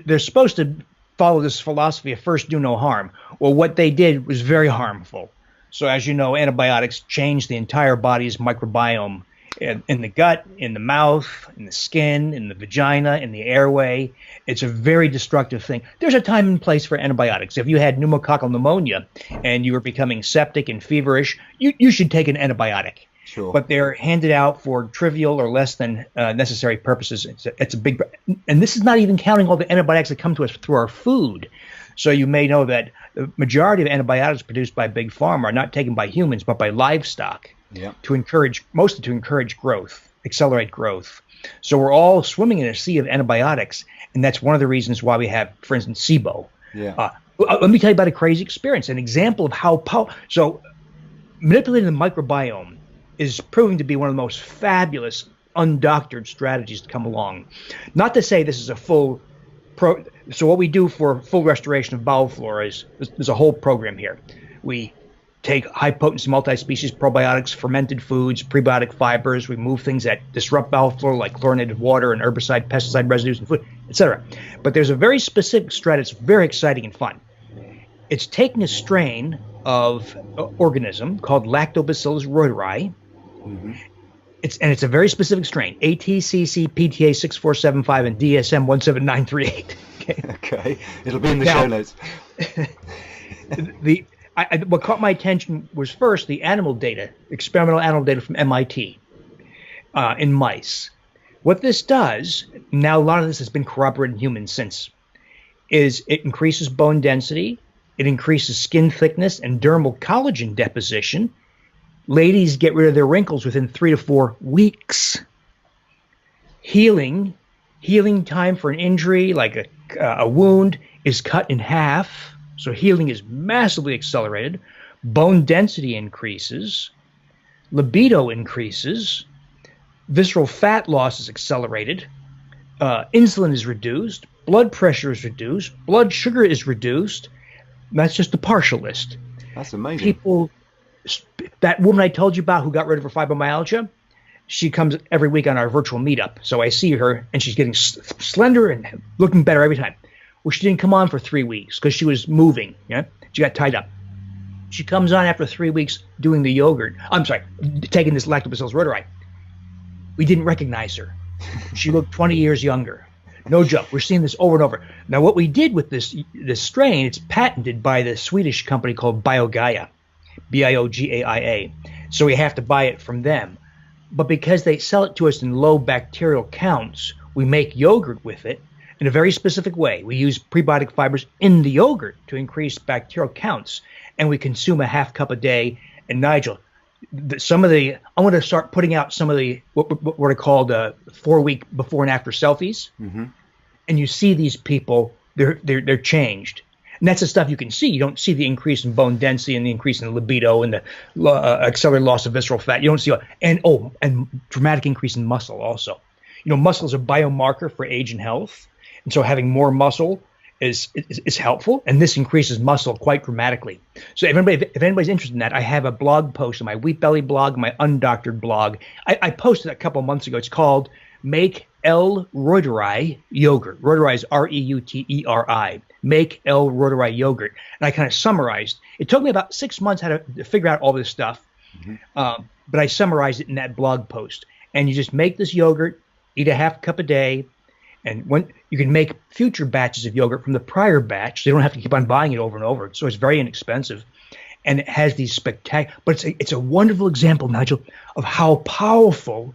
they're supposed to follow this philosophy of first do no harm. Well, what they did was very harmful. So as you know, antibiotics change the entire body's microbiome, in the gut, in the mouth, in the skin, in the vagina, in the airway. It's a very destructive thing. There's a time and place for antibiotics. If you had pneumococcal pneumonia and you were becoming septic and feverish, you should take an antibiotic. Sure. But they're handed out for trivial or less than necessary purposes. It's a big, and this is not even counting all the antibiotics that come to us through our food. So you may know that the majority of antibiotics produced by Big Pharma are not taken by humans, but by livestock. Yeah. Mostly to encourage growth, accelerate growth. So we're all swimming in a sea of antibiotics, and that's one of the reasons why we have, for instance, Sibo. Yeah. Let me tell you about a crazy experience, an example of how so manipulating the microbiome is proving to be one of the most fabulous undoctored strategies to come along. Not to say this is a full so what we do for full restoration of bowel flora is there's a whole program here. We take high-potency multi-species probiotics, fermented foods, prebiotic fibers. We move things that disrupt bowel flora, like chlorinated water and herbicide, pesticide residues in food, etc. But there's a very specific strat. It's very exciting and fun. It's taking a strain of organism called Lactobacillus reuteri. Mm-hmm. It's a very specific strain, ATCC PTA 6475 and DSM 17938. Okay, it'll be in the show notes. What caught my attention was first the animal data, experimental animal data from MIT in mice. What this does, now a lot of this has been corroborated in humans since, is it increases bone density, it increases skin thickness and dermal collagen deposition. Ladies get rid of their wrinkles within 3 to 4 weeks. Healing time for an injury, like a wound, is cut in half. So healing is massively accelerated. Bone density increases. libido increases, visceral fat loss is accelerated, insulin is reduced, blood pressure is reduced, blood sugar is reduced. That's just the partial list. That's amazing. People, that woman I told you about who got rid of her fibromyalgia, she comes every week on our virtual meetup. So I see her, and she's getting slender and looking better every time. Well, she didn't come on for 3 weeks because she was moving. Yeah, she got tied up. She comes on after 3 weeks doing the yogurt. I'm sorry, taking this lactobacillus rhodori. We didn't recognize her. She looked 20 years younger. No joke. We're seeing this over and over. Now, what we did with this strain, it's patented by the Swedish company called BioGaia, Biogaia. So we have to buy it from them. But because they sell it to us in low bacterial counts, we make yogurt with it in a very specific way. We use prebiotic fibers in the yogurt to increase bacterial counts, and we consume a half cup a day. And Nigel, I want to start putting out some of the what are called 4-week before and after selfies. Mm-hmm. And you see these people, they're changed. And that's the stuff you can see. You don't see the increase in bone density and the increase in libido and the accelerated loss of visceral fat. You don't see and dramatic increase in muscle also. You know, muscle is a biomarker for age and health, and so having more muscle is helpful, and this increases muscle quite dramatically. So if anybody's interested in that, I have a blog post on my Wheat Belly blog, my Undoctored blog. I posted a couple months ago. It's called Make L. Reuteri Yogurt. Reuteri is Reuteri. Make L. Reuteri Yogurt. And I kind of summarized. It took me about 6 months how to figure out all this stuff, but I summarized it in that blog post. And you just make this yogurt, eat a half cup a day, and when you can make future batches of yogurt from the prior batch, so you don't have to keep on buying it over and over. So it's very inexpensive, and it has these spectacular. But it's a wonderful example, Nigel, of how powerful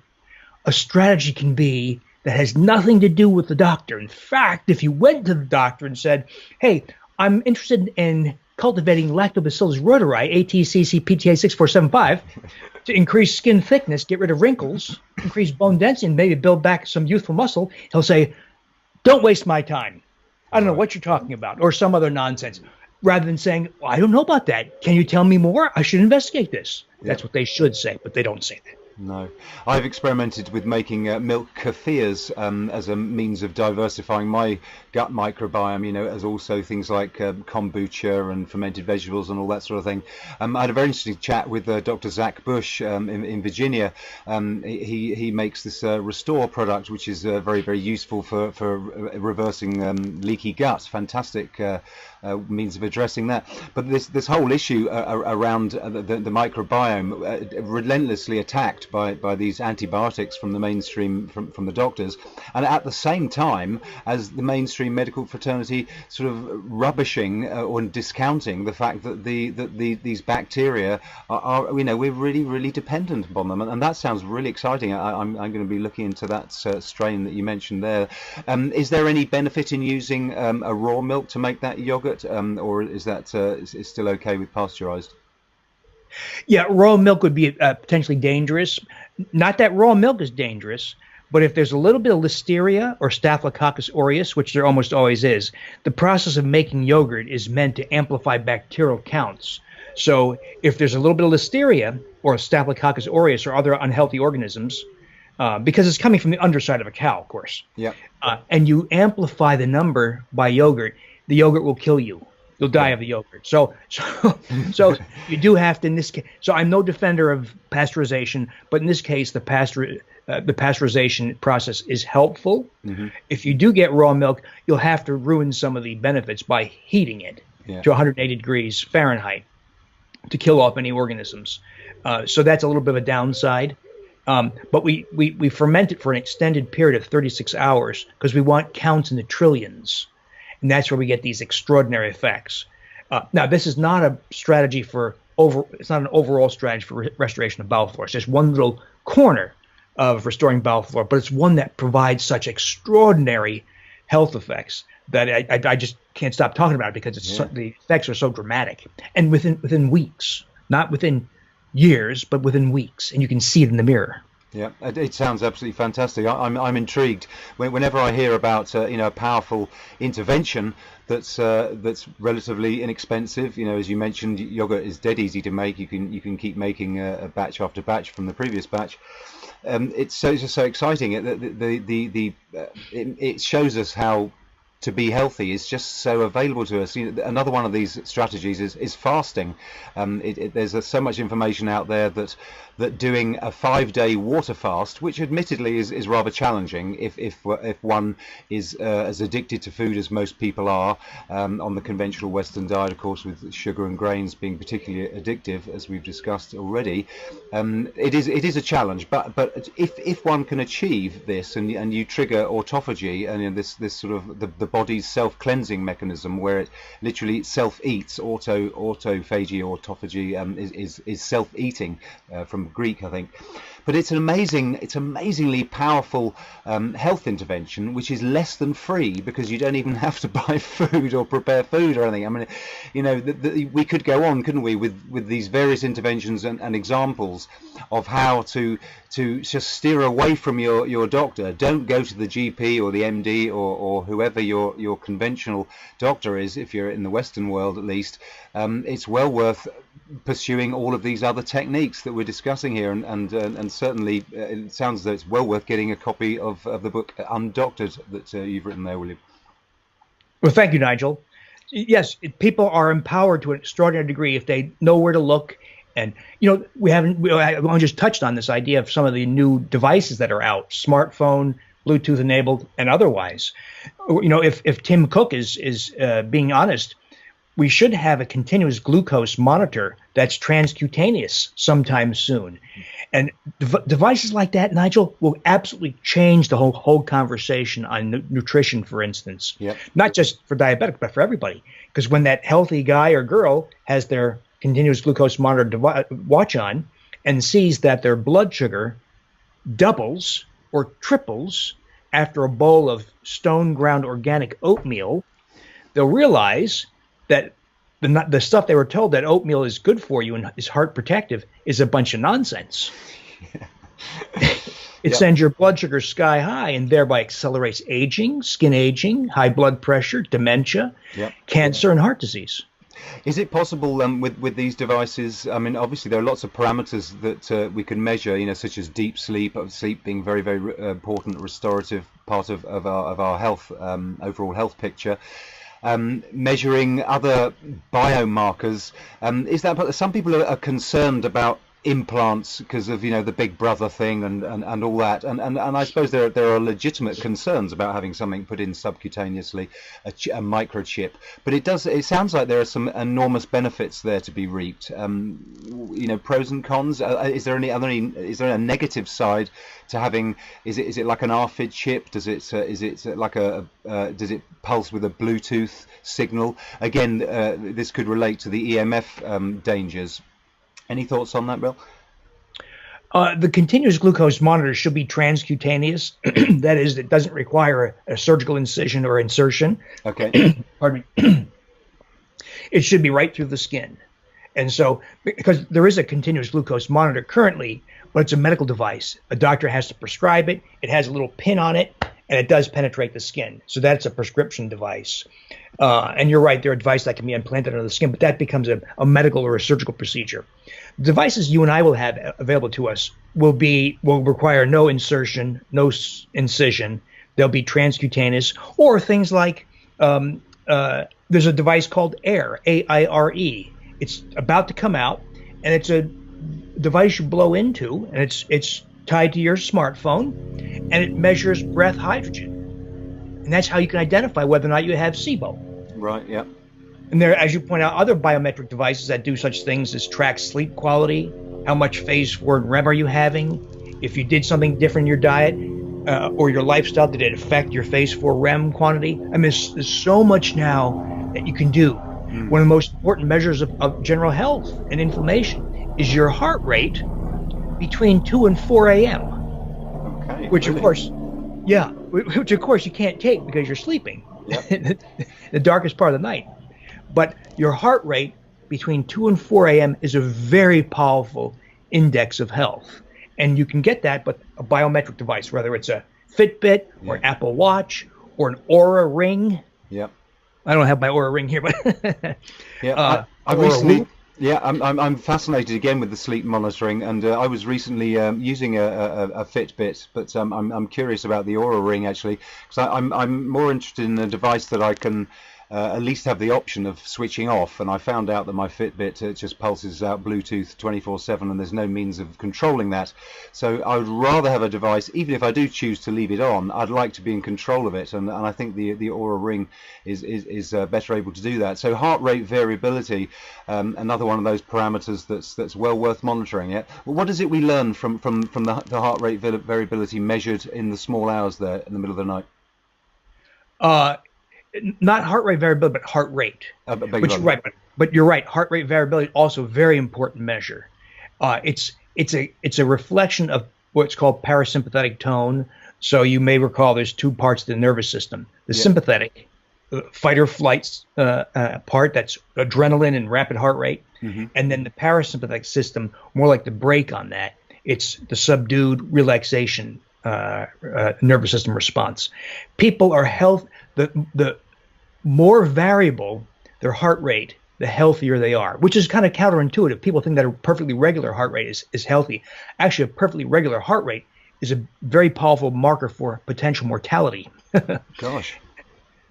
a strategy can be that has nothing to do with the doctor. In fact, if you went to the doctor and said, "Hey, I'm interested in cultivating Lactobacillus rhodori, ATCC PTA 6475, to increase skin thickness, get rid of wrinkles, increase bone density, and maybe build back some youthful muscle," he'll say, "Don't waste my time. I don't know what you're talking about," or some other nonsense. Rather than saying, "Well, I don't know about that. Can you tell me more? I should investigate this." Yeah. That's what they should say, but they don't say that. No. I've experimented with making milk kefirs as a means of diversifying my gut microbiome, you know, as also things like kombucha and fermented vegetables and all that sort of thing. I had a very interesting chat with Dr. Zach Bush in Virginia. He makes this Restore product, which is very, very useful for reversing leaky gut. Fantastic means of addressing that. But this whole issue around the microbiome, relentlessly attacked by these antibiotics from the mainstream, from the doctors, and at the same time as the mainstream medical fraternity sort of rubbishing or discounting the fact that these bacteria are, you know, we're really, really dependent upon them, and that sounds really exciting. I'm going to be looking into that strain that you mentioned there. Is there any benefit in using a raw milk to make that yogurt, or is that is still okay with pasteurized? Yeah, raw milk would be potentially dangerous. Not that raw milk is dangerous, but if there's a little bit of listeria or Staphylococcus aureus, which there almost always is, the process of making yogurt is meant to amplify bacterial counts. So if there's a little bit of listeria or Staphylococcus aureus or other unhealthy organisms, because it's coming from the underside of a cow, of course, and you amplify the number by yogurt, the yogurt will kill you. You'll die of the yogurt. So you do have to, in this case. So I'm no defender of pasteurization, but in this case, the pasteurization process is helpful. Mm-hmm. If you do get raw milk, you'll have to ruin some of the benefits by heating it to 180 degrees Fahrenheit to kill off any organisms. So that's a little bit of a downside. But we ferment it for an extended period of 36 hours because we want counts in the trillions. And that's where we get these extraordinary effects. Now, this is not a strategy it's not an overall strategy for restoration of bowel flora. It's just one little corner of restoring bowel flora, but it's one that provides such extraordinary health effects that I just can't stop talking about it because the effects are so dramatic. And within weeks, not within years, but within weeks, and you can see it in the mirror. Yeah, it sounds absolutely fantastic. I'm intrigued. Whenever I hear about a powerful intervention that's relatively inexpensive, as you mentioned, yogurt is dead easy to make. You can keep making a batch after batch from the previous batch. It's just so exciting. It shows us how to be healthy is just so available to us. Another one of these strategies is fasting. There's so much information out there that doing a 5-day water fast, which admittedly is rather challenging if one is as addicted to food as most people are, on the conventional Western diet, of course, with sugar and grains being particularly addictive, as we've discussed already. It is a challenge, but if one can achieve this, and you trigger autophagy, and this sort of the body's self-cleansing mechanism, where it literally self-eats, autophagy, autophagy, is self-eating, from Greek, I think. But it's amazingly powerful health intervention, which is less than free, because you don't even have to buy food or prepare food or anything. I mean, we could go on, couldn't we, with these various interventions and examples of how to just steer away from your doctor. Don't go to the GP or the MD or whoever your conventional doctor is, if you're in the Western world at least. It's well worth pursuing all of these other techniques that we're discussing here, and certainly it sounds as though it's well worth getting a copy of the book Undoctored that you've written there, William. Well, thank you, Nigel. Yes, people are empowered to an extraordinary degree if they know where to look. And we only just touched on this idea of some of the new devices that are out, smartphone, Bluetooth enabled, and otherwise. If Tim Cook is being honest, we should have a continuous glucose monitor that's transcutaneous sometime soon. And devices like that, Nigel, will absolutely change the whole conversation on nutrition, for instance. Yep. Not just for diabetics, but for everybody. Because when that healthy guy or girl has their continuous glucose monitor watch on and sees that their blood sugar doubles or triples after a bowl of stone ground organic oatmeal, they'll realize that the stuff they were told that oatmeal is good for you and is heart protective is a bunch of nonsense. It sends your blood sugar sky high and thereby accelerates aging, skin aging, high blood pressure, dementia, cancer, and heart disease. Is it possible with these devices? I mean, obviously there are lots of parameters that we can measure, such as deep sleep being very, very important restorative part of our health, overall health picture. Measuring other biomarkers. Is that some people are concerned about implants because of the big brother thing and all that, and I suppose there are legitimate concerns about having something put in subcutaneously, a microchip, but it sounds like there are some enormous benefits there to be reaped. Pros and cons. Is there a negative side to having? Is it like an RFID chip? Does it pulse with a Bluetooth signal? Again, this could relate to the EMF dangers. Any thoughts on that, Bill? The continuous glucose monitor should be transcutaneous. That is, it doesn't require a surgical incision or insertion. Okay. Pardon me. It should be right through the skin. And so, because there is a continuous glucose monitor currently, but it's a medical device. A doctor has to prescribe it. It has a little pin on it, and it does penetrate the skin. So that's a prescription device. And you're right, there are devices that can be implanted under the skin, but that becomes a medical or a surgical procedure. The devices you and I will have available to us will require no insertion, no incision. They'll be transcutaneous, or things like there's a device called AIRE, AIRE. It's about to come out, and it's a device you blow into, and it's tied to your smartphone, and it measures breath hydrogen. And that's how you can identify whether or not you have Sibo. Right, yeah. And there, as you point out, other biometric devices that do such things as track sleep quality, how much phase 4 and REM are you having, if you did something different in your diet or your lifestyle, did it affect your phase 4 REM quantity? I mean, there's so much now that you can do. One of the most important measures of general health and inflammation is your heart rate between 2 and 4 a.m. Okay. Which, of course, you can't take because you're sleeping. Yep. The darkest part of the night. But your heart rate between 2 and 4 a.m. is a very powerful index of health. And you can get that, but a biometric device, whether it's a Fitbit or an Apple Watch or an Aura Ring. Yeah. I don't have my Aura Ring here, but I recently. Yeah, I'm fascinated again with the sleep monitoring, and I was recently using a Fitbit, but I'm curious about the Aura Ring actually, because I'm more interested in a device that I can at least have the option of switching off. And I found out that my Fitbit just pulses out Bluetooth 24/7, and there's no means of controlling that. So I would rather have a device, even if I do choose to leave it on, I'd like to be in control of it, and I think the Aura Ring is better able to do that. So heart rate variability, another one of those parameters that's well worth monitoring. Yeah. Well, what is it we learn from the heart rate variability measured in the small hours there in the middle of the night? Not heart rate variability, but heart rate. But you're right. But you're right. Heart rate variability also a very important measure. It's a reflection of what's called parasympathetic tone. So you may recall there's two parts of the nervous system: the sympathetic, fight or flight part, that's adrenaline and rapid heart rate, and then the parasympathetic system, more like the brake on that. It's the subdued relaxation nervous system response. People are the more variable their heart rate, the healthier they are, which is kind of counterintuitive. People think that a perfectly regular heart rate is healthy. Actually, a perfectly regular heart rate is a very powerful marker for potential mortality. Gosh.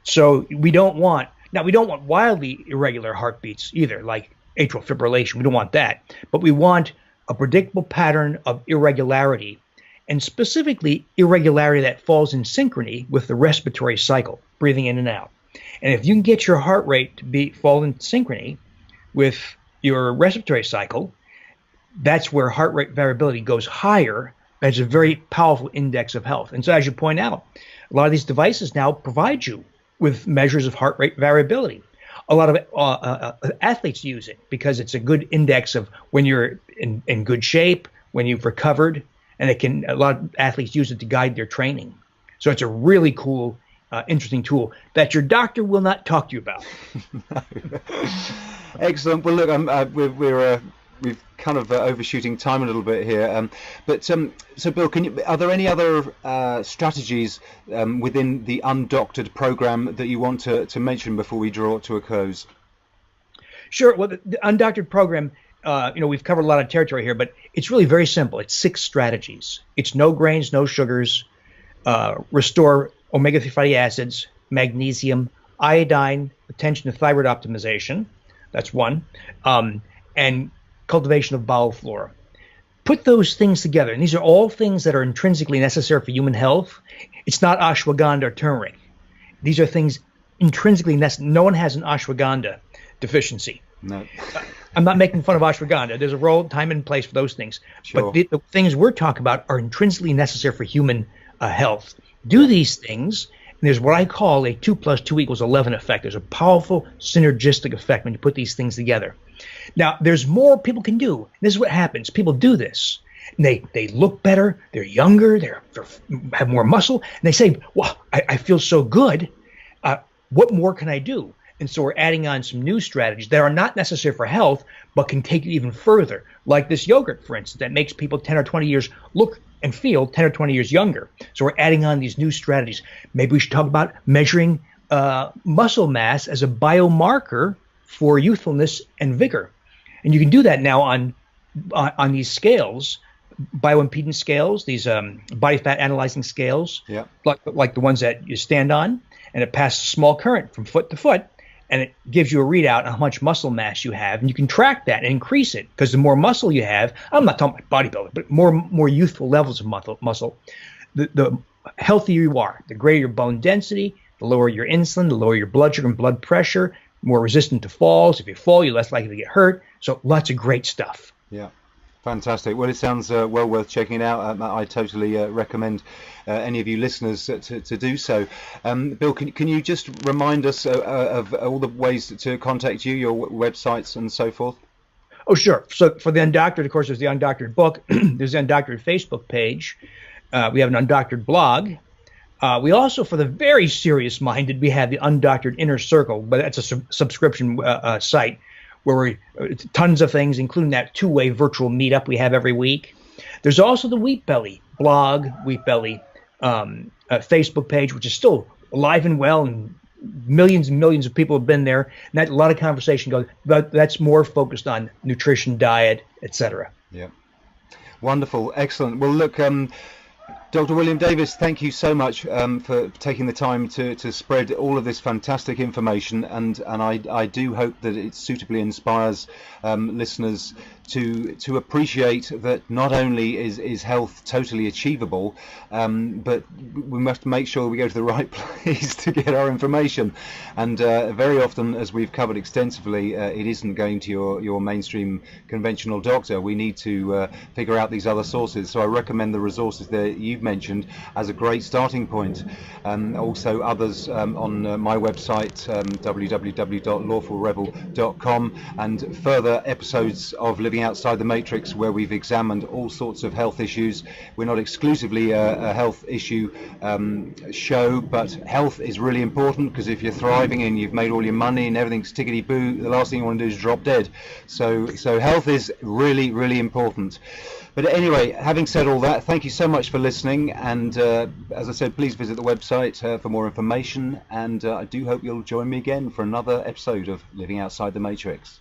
So we don't want wildly irregular heartbeats either, like atrial fibrillation. We don't want that. But we want a predictable pattern of irregularity, and specifically irregularity that falls in synchrony with the respiratory cycle, breathing in and out. And if you can get your heart rate to fall in synchrony with your respiratory cycle, that's where heart rate variability goes higher. That's a very powerful index of health. And so, as you point out, a lot of these devices now provide you with measures of heart rate variability. A lot of athletes use it because it's a good index of when you're in good shape, when you've recovered, and a lot of athletes use it to guide their training. So it's a really cool, interesting tool that your doctor will not talk to you about. Excellent. Well, look, we've kind of overshooting time a little bit here. So Bill, are there any other strategies within the Undoctored program that you want to mention before we draw it to a close? Sure. Well, the Undoctored program, we've covered a lot of territory here, but it's really very simple. It's 6 strategies. It's no grains, no sugars, restore omega-3 fatty acids, magnesium, iodine, attention to thyroid optimization. That's one. And cultivation of bowel flora. Put those things together, and these are all things that are intrinsically necessary for human health. It's not ashwagandha or turmeric. These are things intrinsically necessary. No one has an ashwagandha deficiency. No. I'm not making fun of ashwagandha. There's a role, time, and place for those things. Sure. But the things we're talking about are intrinsically necessary for human health. Do these things, and there's what I call a 2 + 2 = 11 effect. There's a powerful synergistic effect when you put these things together. Now, there's more people can do. This is what happens. People do this, and they look better. They're younger. They have more muscle. And they say, well, I feel so good. What more can I do? And so we're adding on some new strategies that are not necessary for health, but can take you even further, like this yogurt, for instance, that makes people 10 or 20 years look and feel 10 or 20 years younger. So we're adding on these new strategies. Maybe we should talk about measuring muscle mass as a biomarker for youthfulness and vigor. And you can do that now on these scales, bioimpedance scales, these body fat analyzing scales, like the ones that you stand on, and it passes a small current from foot to foot, and it gives you a readout on how much muscle mass you have, and you can track that and increase it, because the more muscle you have, I'm not talking about bodybuilding, but more youthful levels of muscle, the healthier you are, the greater your bone density, the lower your insulin, the lower your blood sugar and blood pressure, more resistant to falls. If you fall, you're less likely to get hurt. So lots of great stuff. Yeah. Fantastic. Well, it sounds well worth checking out. I totally recommend any of you listeners to do so. Bill, can you just remind us of all the ways to contact you, your websites and so forth? Oh, sure. So for the Undoctored, of course, there's the Undoctored book. There's the Undoctored Facebook page. We have an Undoctored blog. We also, for the very serious-minded, we have the Undoctored Inner Circle, but that's a subscription site where tons of things, including that 2-way virtual meetup we have every week. There's also the Wheat Belly blog, Wheat Belly Facebook page, which is still alive and well, and millions of people have been there. And that a lot of conversation goes, but that's more focused on nutrition, diet, etc. Yeah. Wonderful. Excellent. Well, look, Dr. William Davis, thank you so much for taking the time to spread all of this fantastic information, and I do hope that it suitably inspires listeners to appreciate that not only is health totally achievable, but we must make sure we go to the right place to get our information. And very often, as we've covered extensively, it isn't going to your mainstream conventional doctor. We need to figure out these other sources. So I recommend the resources that you've mentioned as a great starting point. Also others on my website, www.lawfulrebel.com, and further episodes of Living Outside the Matrix, where we've examined all sorts of health issues. We're not exclusively a health issue show, but health is really important, because if you're thriving and you've made all your money and everything's tickety-boo, the last thing you want to do is drop dead. So health is really, really important. But anyway, having said all that, thank you so much for listening, and as I said, please visit the website for more information, and I do hope you'll join me again for another episode of Living Outside the Matrix.